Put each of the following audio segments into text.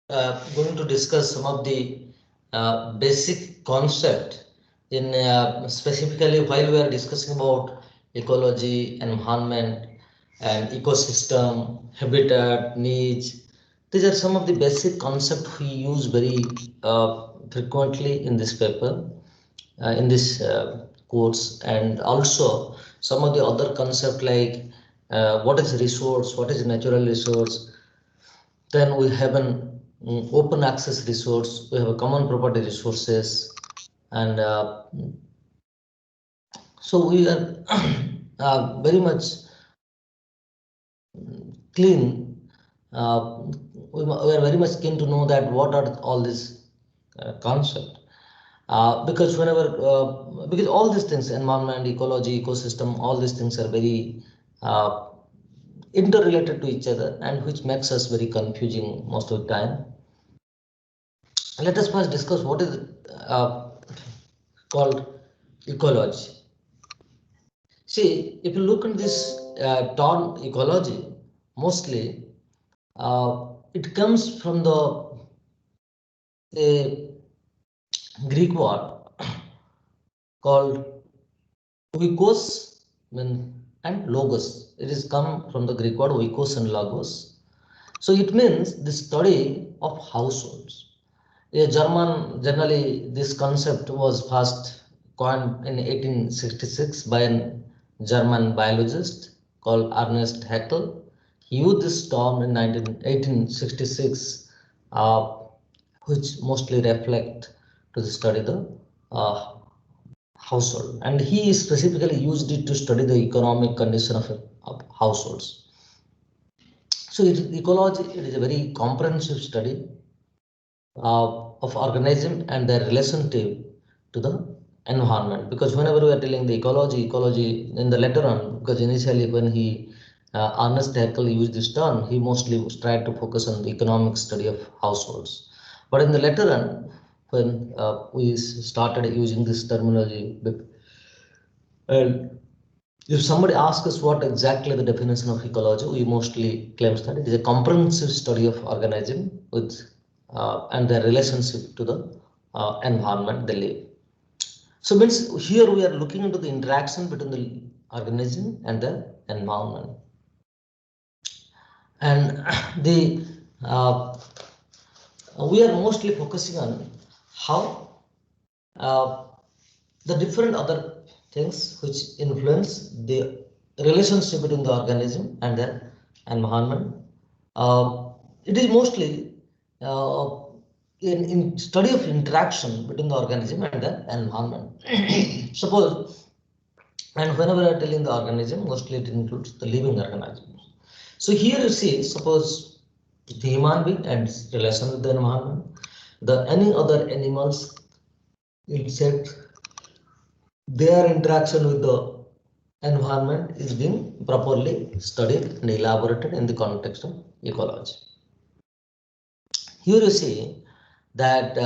going to discuss some of the basic concept in specifically while we are discussing about ecology, environment, and ecosystem, habitat, needs. These are some of the basic concepts we use very frequently in this paper, in this course, and also some of the other concept like what is resource, what is natural resource. Then we have an open access resource, we have a common property resources, and so we are very much clean. We are very much keen to know that what are all these concept. Because because all these things, environment, ecology, ecosystem, all these things are very interrelated to each other, and which makes us very confusing most of the time. Let us first discuss what is called ecology. See, if you look at this term ecology, mostly it comes from the Greek word called oikos and logos. It is come from the Greek word oikos and logos. So it means the study of households. Generally, this concept was first coined in 1866 by a German biologist called Ernest Haeckel. He used this term in 1866, which mostly reflect to the study the uh, household, and he specifically used it to study the economic condition of households. So ecology, it is a very comprehensive study of organism and their relationship to the environment, because whenever we are telling the ecology in the later on, because initially when he Ernest Haeckel used this term, he mostly tried to focus on the economic study of households, but in the later on when we started using this terminology, and if somebody asks us what exactly the definition of ecology, we mostly claims that it is a comprehensive study of organism with and their relationship to the environment they live. So means here we are looking into the interaction between the organism and the environment, and the we are mostly focusing on how the different other things which influence the relationship between the organism and the environment. It is mostly uh, in study of interaction between the organism and the environment. Suppose, and whenever I tell in the organism, mostly it includes the living organisms. So here you see, suppose the human being and its relation with the environment, the any other animals, insects, their interaction with the environment is being properly studied and elaborated in the context of ecology. Here you see that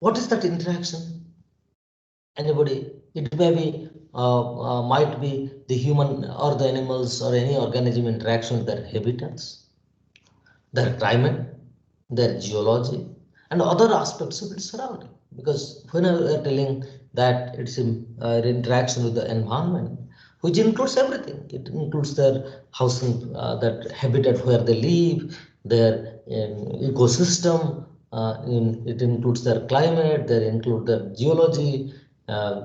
what is that interaction? Anybody? It may be might be the human or the animals or any organism interaction with their habitats, their climate, their geology, and other aspects of its surrounding. Because when we are telling that it's interaction with the environment, which includes everything, it includes their housing, that habitat where they live, their ecosystem, it includes their climate, they include their geology,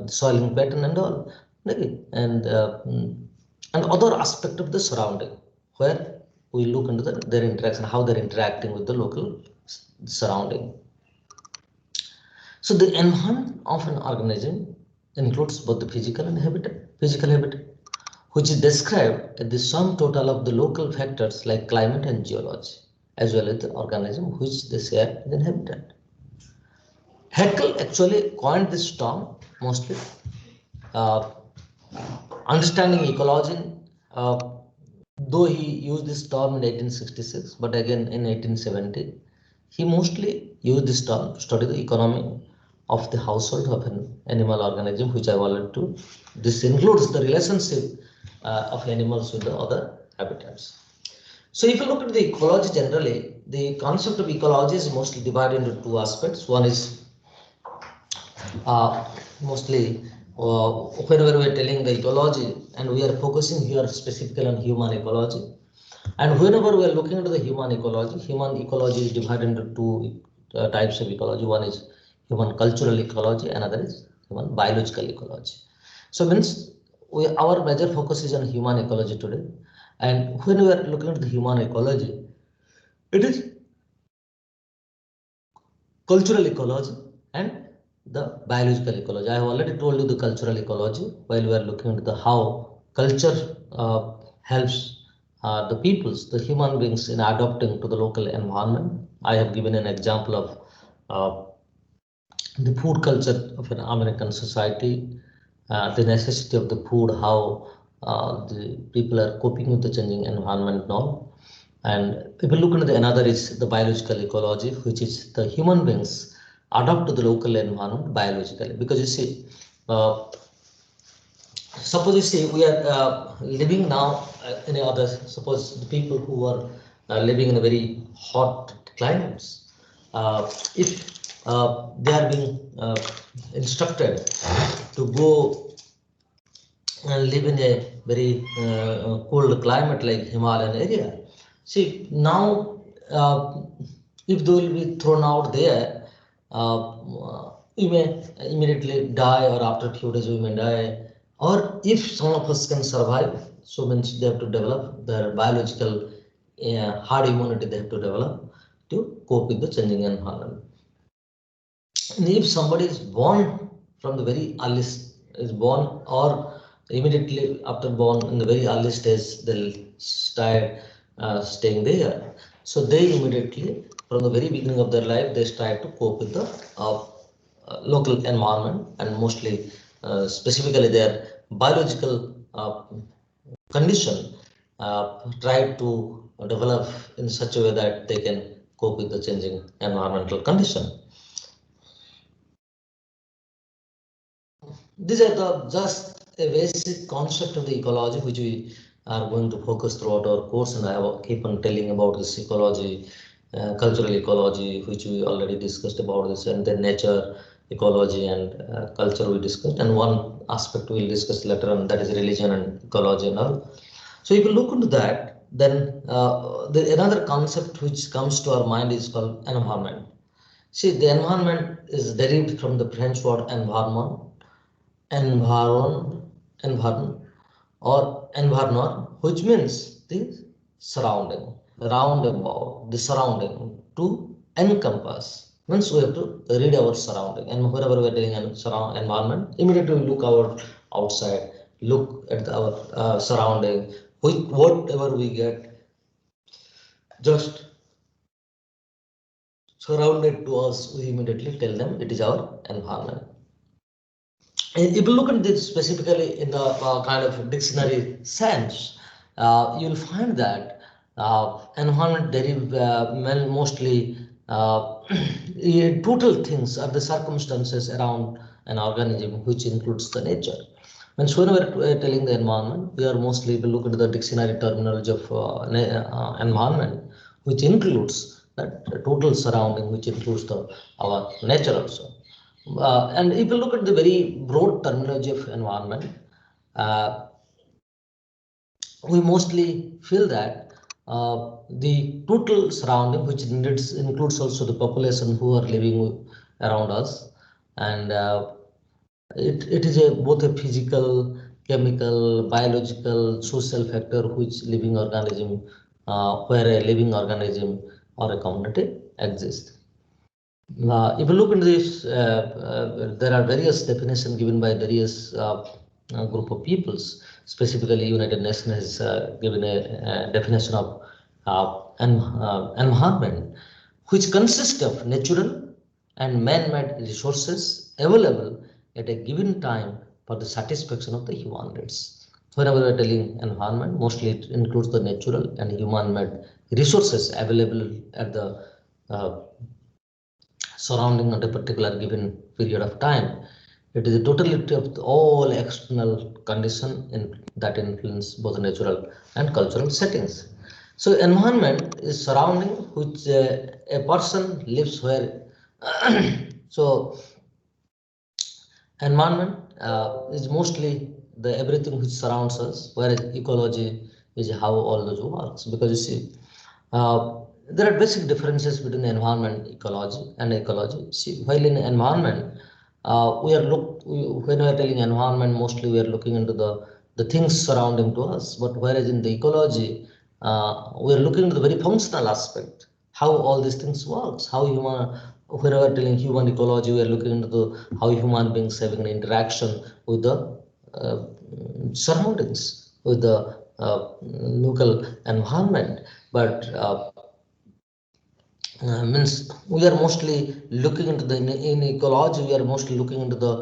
soiling pattern, and all, okay? And other aspect of the surrounding where we look into their interaction, how they're interacting with the local surrounding. So the environment of an organism includes both the physical and physical habitat, which is described as the sum total of the local factors like climate and geology, as well as the organism which they share in habitat. Haeckel actually coined this term mostly. Understanding ecology, though he used this term in 1866, but again in 1870, he mostly used this term to study the economy of the household of an animal organism, which I wanted to. This includes the relationship of animals with the other habitats. So if you look at the ecology generally, the concept of ecology is mostly divided into two aspects. One is mostly whenever we are telling the ecology, and we are focusing here specifically on human ecology. And whenever we are looking into the human ecology is divided into two types of ecology. One is human cultural ecology, another is human biological ecology. So means our major focus is on human ecology today. And when we are looking at the human ecology, it is cultural ecology and the biological ecology. I have already told you the cultural ecology while we are looking at the how culture helps the peoples, the human beings in adapting to the local environment. I have given an example of the food culture of an American society, the necessity of the food, how the people are coping with the changing environment now. And if you look into the another is the biological ecology, which is the human beings adapt to the local environment biologically. Because you see, suppose you see we are living now in a other, suppose the people who are living in a very hot climates, if they are being instructed to go and live in a very cold climate like Himalayan area. See now, if they will be thrown out there, uh, you may immediately die, or after a few days we may die. Or if some of us can survive, so means they have to develop their biological hard immunity, they have to develop to cope with the changing environment. And if somebody is born from the very earliest, is born or immediately after born in the very early stage, they'll start staying there. So they immediately from the very beginning of their life, they start to cope with the local environment, and mostly specifically their biological condition try to develop in such a way that they can cope with the changing environmental condition. These are the just a basic concept of the ecology which we are going to focus throughout our course, and I will keep on telling about this ecology, cultural ecology, which we already discussed about this, and then nature ecology and culture we discussed, and one aspect we'll discuss later on, that is religion and ecology and all. So if you look into that, then another concept which comes to our mind is called environment. See, the environment is derived from the French word environment, environ, environ, or environment, which means the surrounding, roundabout, the surrounding, to encompass. Means we have to read our surrounding, and wherever we are doing an surround environment, immediately we look our outside, look at our surrounding, whatever we get, just surrounded to us, we immediately tell them it is our environment. If you look at this specifically in the kind of dictionary sense, you'll find that environment derive mostly total things are the circumstances around an organism, which includes the nature. When we're telling the environment, we are mostly, if you look at the dictionary terminology of environment, which includes that total surrounding, which includes our nature also. And if you look at the very broad terminology of environment, uh, we mostly feel that the total surrounding, which includes also the population who are living around us, and it is both a physical, chemical, biological, social factor which living organism, where a living organism or a community exists. If you look into this, there are various definitions given by various group of peoples. Specifically, United Nations has given a definition of environment, which consists of natural and man-made resources available at a given time for the satisfaction of the human needs. Whenever we are telling environment, mostly it includes the natural and human-made resources available at the surrounding at a particular given period of time. It is a totality of all external condition that influence both natural and cultural settings. So environment is surrounding which a person lives where. So environment is mostly the everything which surrounds us, whereas ecology is how all those works. Because you see, there are basic differences between environment ecology and ecology. See, while in environment, when we are telling environment, mostly we are looking into the things surrounding to us. But whereas in the ecology, we are looking into the very functional aspect, how all these things works, how human. When we are telling human ecology, we are looking into how human beings having an interaction with the uh, surroundings, with the local environment. But means we are mostly looking into in ecology, we are mostly looking into the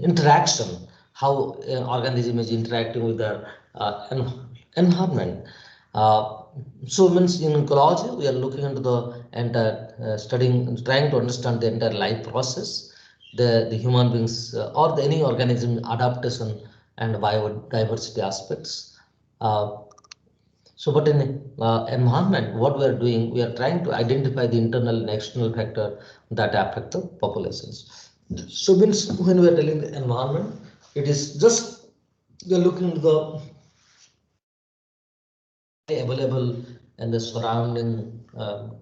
interaction, how an organism is interacting with the environment. uh, so means in ecology we are looking into the entire studying, trying to understand the entire life process, the human beings or any organism adaptation and biodiversity aspects. uh, so, but in environment, what we are doing, we are trying to identify the internal and external factor that affect the populations. So, means when we are telling the environment, it is just we are looking at the available and the surrounding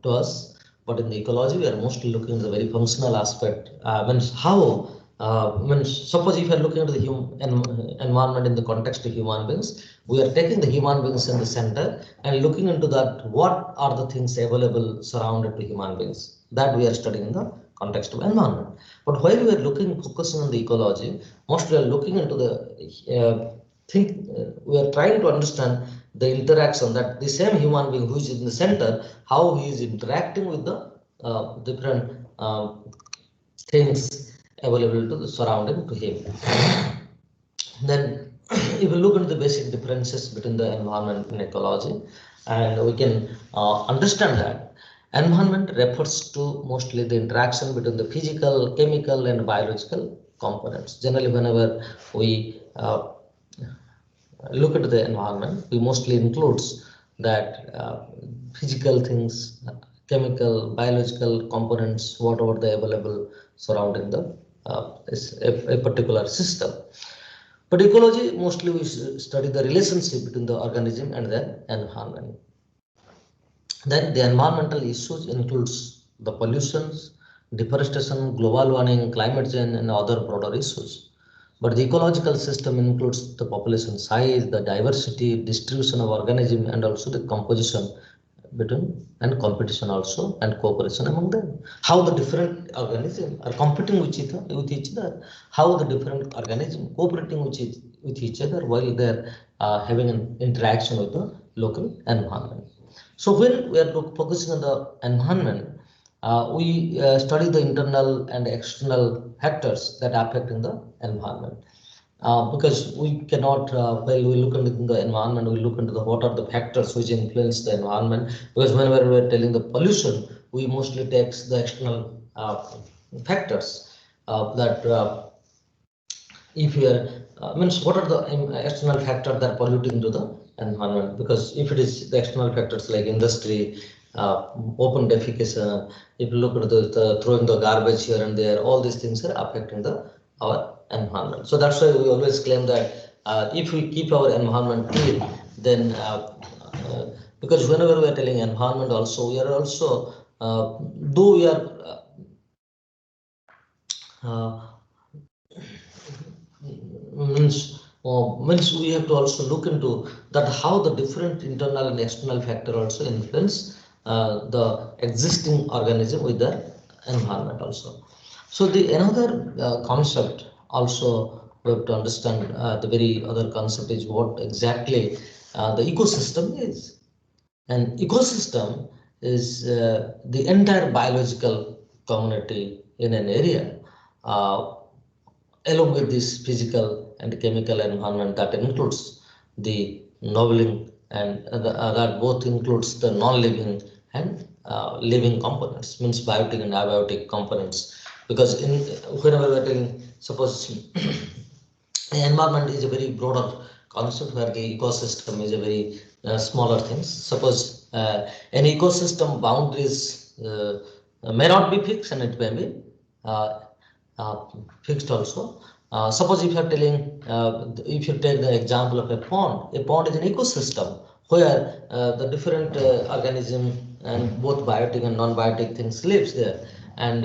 to us. But in the ecology, we are mostly looking at the very functional aspect. Means how, means suppose if you are looking at the environment in the context of human beings, we are taking the human beings in the center and looking into that what are the things available surrounded to human beings. That we are studying in the context of environment. But while we are looking, focusing on the ecology, mostly we are looking into the we are trying to understand the interaction that the same human being who is in the center, how he is interacting with the different things available to the surrounding to him. Then if we look into the basic differences between the environment and ecology, and we can understand that environment refers to mostly the interaction between the physical, chemical, and biological components. Generally, whenever we look at the environment, we mostly includes that physical things, chemical, biological components, whatever the available surrounding the is a particular system. But ecology mostly we study the relationship between the organism and the environment. Then the environmental issues includes the pollutions, deforestation, global warming, climate change, and other broader issues. But the ecological system includes the population size, the diversity, distribution of organism, and also the composition between and competition also and cooperation among them. How the different organisms are competing with each other, how the different organisms cooperating with each other while they're having an interaction with the local environment. So when we are focusing on the environment, we study the internal and external factors that affect in the environment. Because we cannot, while we look into the environment, we look into the what are the factors which influence the environment. Because whenever we are telling the pollution, we mostly take the external factors that if you are means what are the external factors that are polluting to the environment. Because if it is the external factors like industry, open defecation, if you look at the throwing the garbage here and there, all these things are affecting the our environment. So that's why we always claim that if we keep our environment clean, then because whenever we are telling environment also, we are also though we are uh, means we have to also look into that how the different internal and external factor also influence the existing organism with the environment also. So the another concept also we have to understand, the very other concept is what exactly the ecosystem is. An ecosystem is the entire biological community in an area, uh, along with this physical and chemical environment that includes the noveling and that both includes the non-living and living components, means biotic and abiotic components. Because in whenever we are telling, suppose the environment is a very broader concept where the ecosystem is a very smaller things. Suppose an ecosystem boundaries may not be fixed, and it may be uh, fixed also. Suppose if you are telling, if you take the example of a pond is an ecosystem where the different organism and both biotic and non-biotic things lives there. And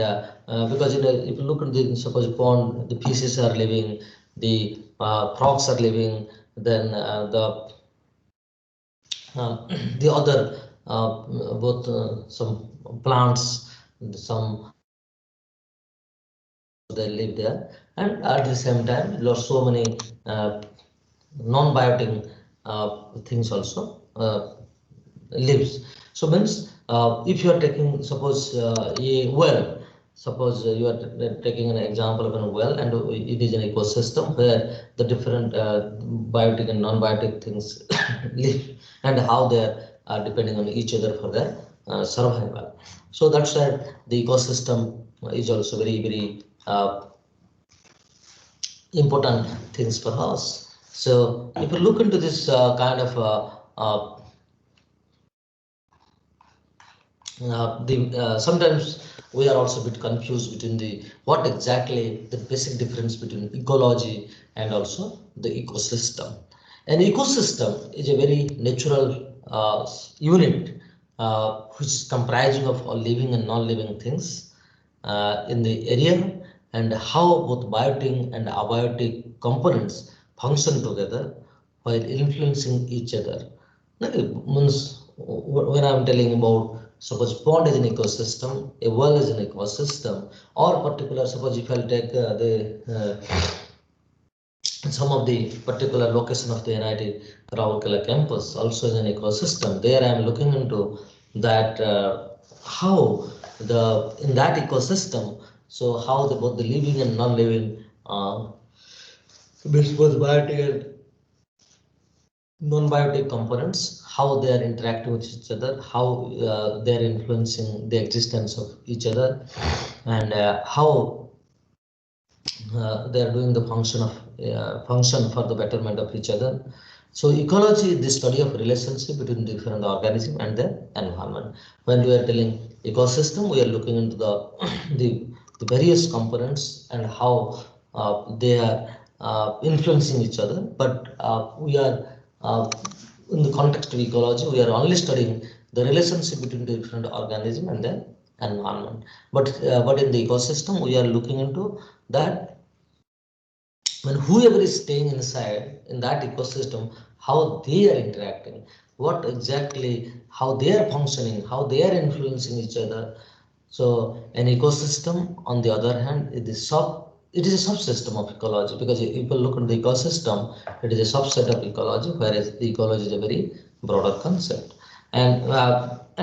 because if you look at the suppose pond, the fishes are living, the frogs are living, then the other both some plants, some they live there, and at the same time there are so many non-biotic things also lives. So means if you are taking suppose a well, suppose you are taking an example of a well, and it is an ecosystem where the different biotic and non-biotic things live, and how they are depending on each other for their survival. So that's why the ecosystem is also very important things for us. So if you look into this kind of sometimes we are also a bit confused between the what exactly the basic difference between ecology and also the ecosystem. An ecosystem is a very natural unit which is comprising of all living and non-living things in the area, and how both biotic and abiotic components function together while influencing each other. Means when I'm telling about suppose pond is an ecosystem, a well is an ecosystem, or particular suppose if I'll take the some of the particular location of the NIT Rawalkeला campus also is an ecosystem. There I am looking into that how the in that ecosystem, so how the both the living and non-living both biotic and non-biotic components, how they are interacting with each other, how they are influencing the existence of each other, and how they are doing the function for the betterment of each other. So ecology is the study of relationship between different organism and their environment. When we are telling ecosystem, we are looking into the the various components and how they are influencing each other. But we are in the context of ecology, we are only studying the relationship between the different organism and their environment. But in the ecosystem, we are looking into that when whoever is staying inside in that ecosystem, how they are interacting, what exactly, how they are functioning, how they are influencing each other. So an ecosystem, on the other hand, it is a subsystem of ecology, because if you look at the ecosystem, it is a subset of ecology, whereas the ecology is a very broader concept. And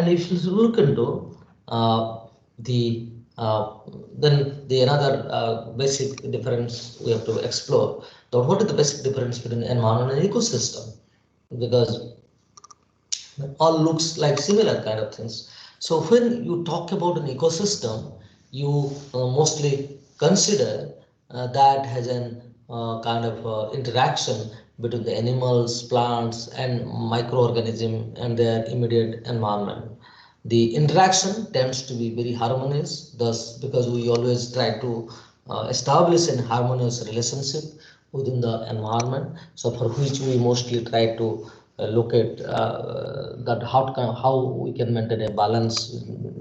if you look into the then the another basic difference we have to explore. So what is the basic difference between environment and ecosystem? Because all looks like similar kind of things. So when you talk about an ecosystem, you mostly consider that has an kind of interaction between the animals, plants, and microorganism and their immediate environment. The interaction tends to be very harmonious, thus because we always try to establish an harmonious relationship within the environment. So for which we mostly try to look at that how we can maintain a balance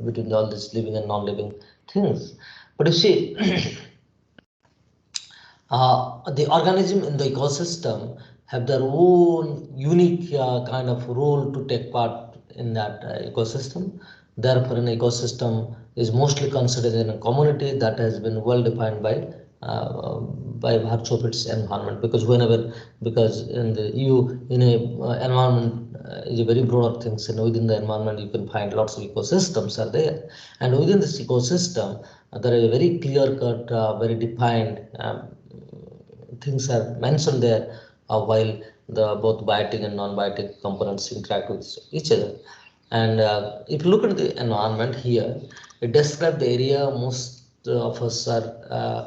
between all these living and non-living things. But you see, the organism in the ecosystem have their own unique kind of role to take part in that ecosystem. Therefore, an ecosystem is mostly considered in a community that has been well defined by virtue of its environment. Because because in the you in a environment is a very broad things, and within the environment you can find lots of ecosystems are there, and within this ecosystem there are very clear cut, very defined. Things are mentioned there while the both biotic and non-biotic components interact with each other. And if you look at the environment here, it describes the area most of us are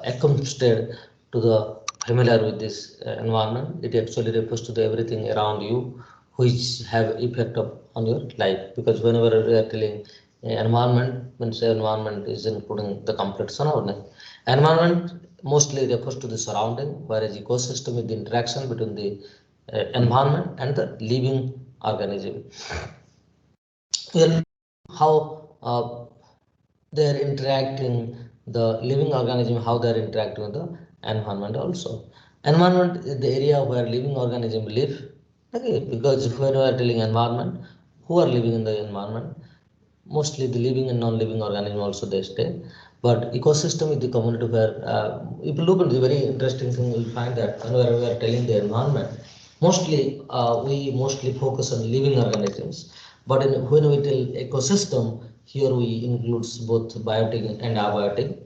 accustomed to the familiar with this environment. It actually refers to the everything around you, which have effect on your life. Because whenever we are telling environment, when say environment is including the complete surrounding. Environment mostly refers to the surrounding, whereas ecosystem is the interaction between the environment and the living organism. Well, how they are interacting, the living organism, how they are interacting with the environment also. Environment is the area where living organism live. Okay, because when we are telling environment, who are living in the environment? Mostly the living and non-living organism also they stay. But ecosystem is the community where, if you look at the very interesting thing, you'll find that whenever we are telling the environment, mostly we mostly focus on living organisms. But when we tell ecosystem, here we includes both biotic and abiotic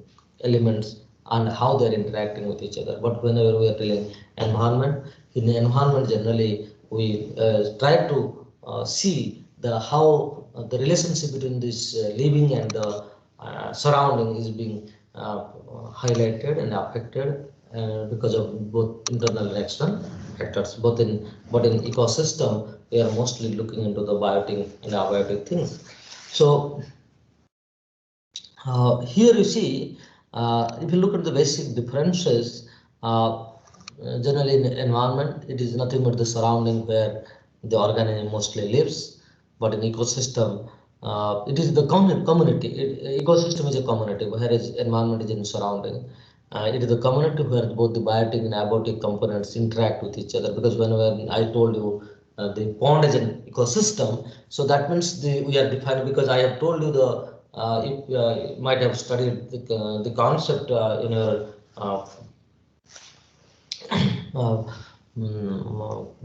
elements and how they are interacting with each other. But whenever we are telling environment, in the environment generally we try to see the how the relationship between this living and the surrounding is being highlighted and affected because of both internal and external factors. But in ecosystem, we are mostly looking into the biotic and abiotic things. So here you see, if you look at the basic differences, generally in environment, it is nothing but the surrounding where the organism mostly lives. But in ecosystem, it is the community. Ecosystem is a community, whereas environment is in surrounding. It is the community where both the biotic and abiotic components interact with each other. Because whenever I told you the pond is an ecosystem, so that means we are defining, because I have told you the if you might have studied the concept in your uh,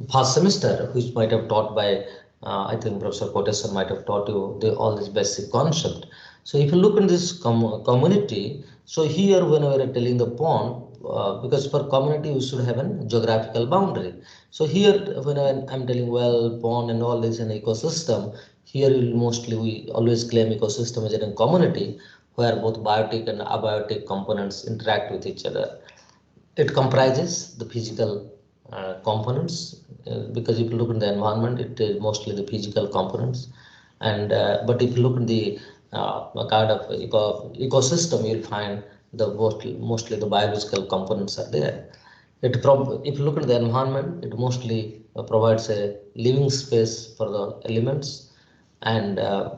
past semester, which might have taught by I think Professor Kotesar might have taught you all this basic concept. So if you look in this community, so here when we are telling the pond, because for community we should have a geographical boundary. So here when I'm telling well pond and all this an ecosystem, here mostly we always claim ecosystem is a community where both biotic and abiotic components interact with each other. It comprises the physical components, because if you look at the environment, it is mostly the physical components. And but if you look at the kind of ecosystem, you'll find the mostly the biological components are there. If you look at the environment, it mostly provides a living space for the elements, and I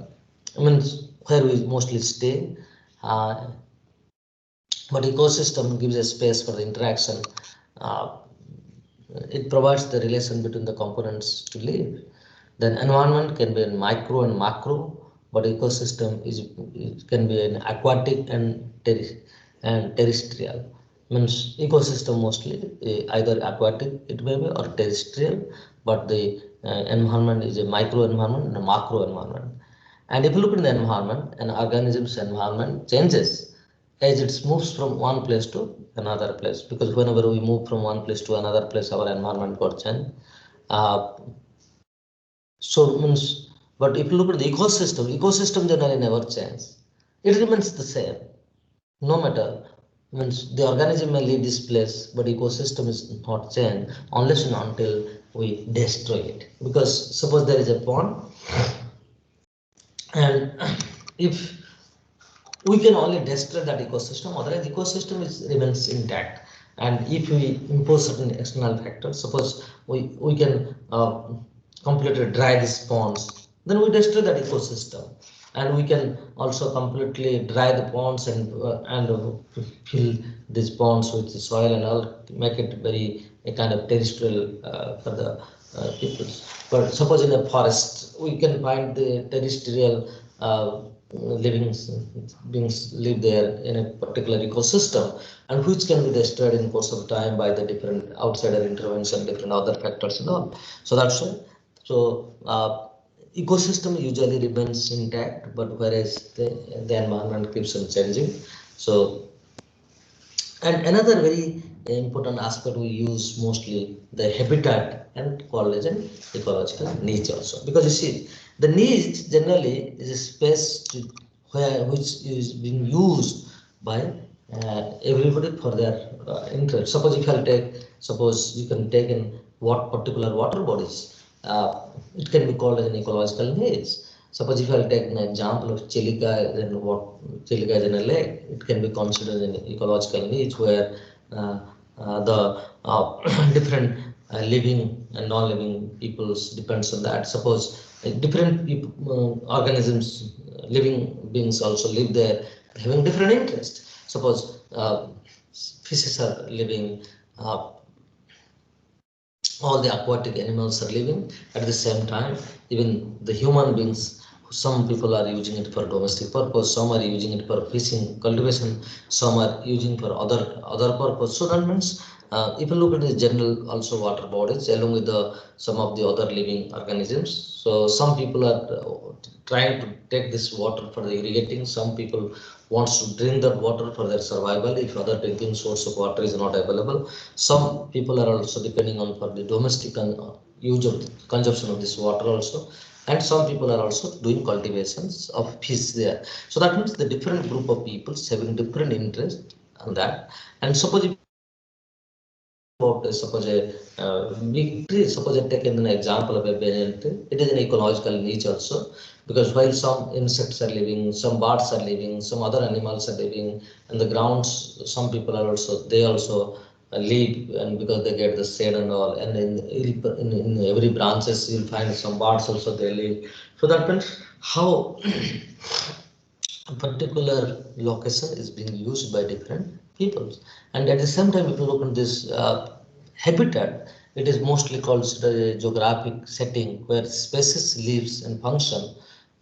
mean where we mostly stay. Uh, but ecosystem gives a space for the interaction. Uh, it provides the relation between the components to live. Then environment can be in micro and macro, but ecosystem is it can be an aquatic and terrestrial. Means ecosystem mostly either aquatic it may be or terrestrial, but the environment is a micro environment and a macro environment. And if you look at the environment, an organism's environment changes as it moves from one place to another place. Because whenever we move from one place to another place, our environment got changed. Uh, so means, but if you look at the ecosystem generally never changes. It remains the same, no matter. Means the organism may leave this place, but ecosystem is not changed unless and until we destroy it. Because suppose there is a pond, and if we can only destroy that ecosystem, otherwise ecosystem remains intact. And if we impose certain external factors, suppose we can completely dry these ponds, then we destroy that ecosystem. And we can also completely dry the ponds and fill these ponds with the soil and all, make it very a kind of terrestrial for the people. But suppose in a forest, we can find the terrestrial living beings live there in a particular ecosystem, and which can be destroyed in course of time by the different outsider intervention, different other factors and all. So that's why. So ecosystem usually remains intact, but whereas the environment keeps on changing. So and another very important aspect we use mostly the habitat and called as an ecological niche also. Because you see, the niche generally is a space which is being used by everybody for their interest. Suppose if I'll take, suppose you can take in what particular water bodies. it can be called as an ecological niche. Suppose if I take an example of Chilika, then what Chilika is in a lake, it can be considered an ecological niche where uh, the different living and non-living peoples depends on that. Suppose different people, organisms, living beings also live there, having different interests. Suppose fishes are living, uh, all the aquatic animals are living. At the same time, even the human beings, some people are using it for domestic purpose, some are using it for fishing, cultivation, some are using for other purpose. So that means if you look at the general also water bodies along with the some of the other living organisms. So some people are trying to take this water for the irrigating. Some people wants to drink that water for their survival if other drinking source of water is not available. Some people are also depending on for the domestic use of consumption of this water also, and some people are also doing cultivations of fish there. So that means the different group of people having different interest on that. And suppose if about suppose a big tree, suppose I take an example of a banyan tree, it is an ecological niche also, because while some insects are living, some birds are living, some other animals are living, and the grounds, some people are also, they also live, and because they get the shade and all, and in every branches you'll find some birds also they live. So that means how a particular location is being used by different peoples. And at the same time, if you look at this habitat, it is mostly called the geographic setting where species lives and function.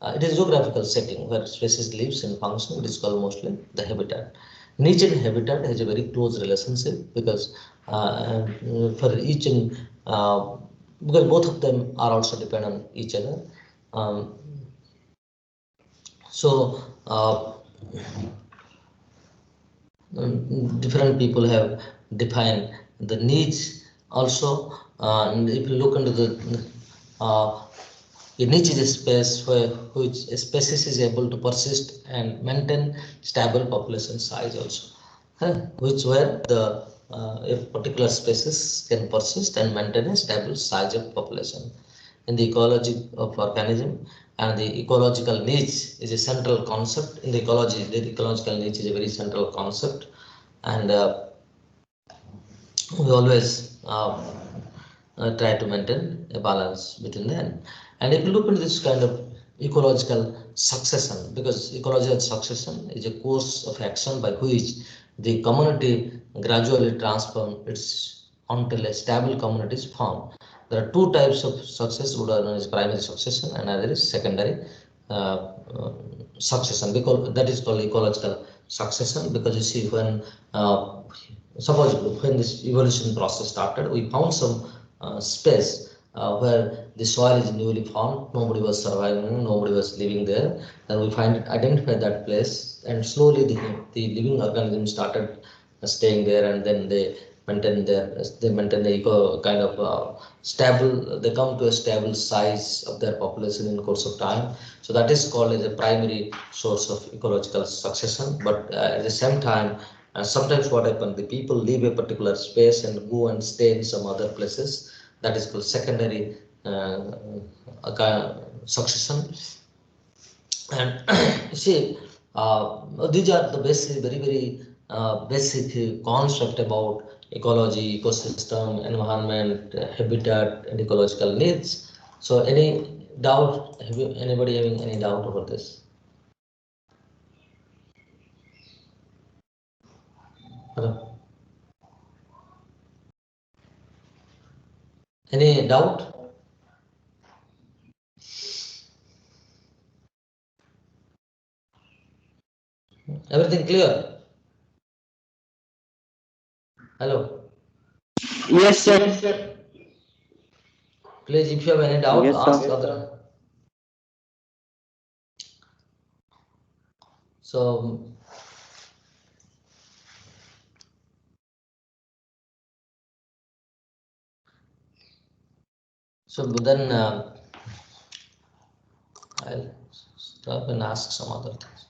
It is geographical setting where species lives and function. It is called mostly the habitat. Niche and habitat has a very close relationship because for each and because both of them are also depend on each other. Um, so different people have defined the needs also. And if you look into the uh, a niche is a space where which a species is able to persist and maintain stable population size also, which where the a particular species can persist and maintain a stable size of population in the ecology of organism. And the ecological niche is a central concept in the ecology. The ecological niche is a very central concept, and we always try to maintain a balance between them. And if you look at this kind of ecological succession, because ecological succession is a course of action by which the community gradually transform its until a stable community is formed. There are two types of success, one is primary succession and other is secondary uh, uh, succession, because that is called ecological succession. Because you see, when suppose when this evolution process started, we found some space where the soil is newly formed, nobody was surviving, nobody was living there. Then we identify that place, and slowly the living organisms started staying there, and then they maintain the eco kind of stable. They come to a stable size of their population in course of time. So that is called as a primary source of ecological succession. But at the same time, sometimes what happens, the people leave a particular space and go and stay in some other places. That is called secondary succession. And you see, these are the basic, very basic concept about ecology, ecosystem, environment, habitat, and ecological needs. So, any doubt? Anybody having any doubt over this? Hello? Any doubt? Everything clear? Hello? Yes, sir. Please, if you have any doubt, Yes, ask sir. other. So, so then I'll stop and ask some other things.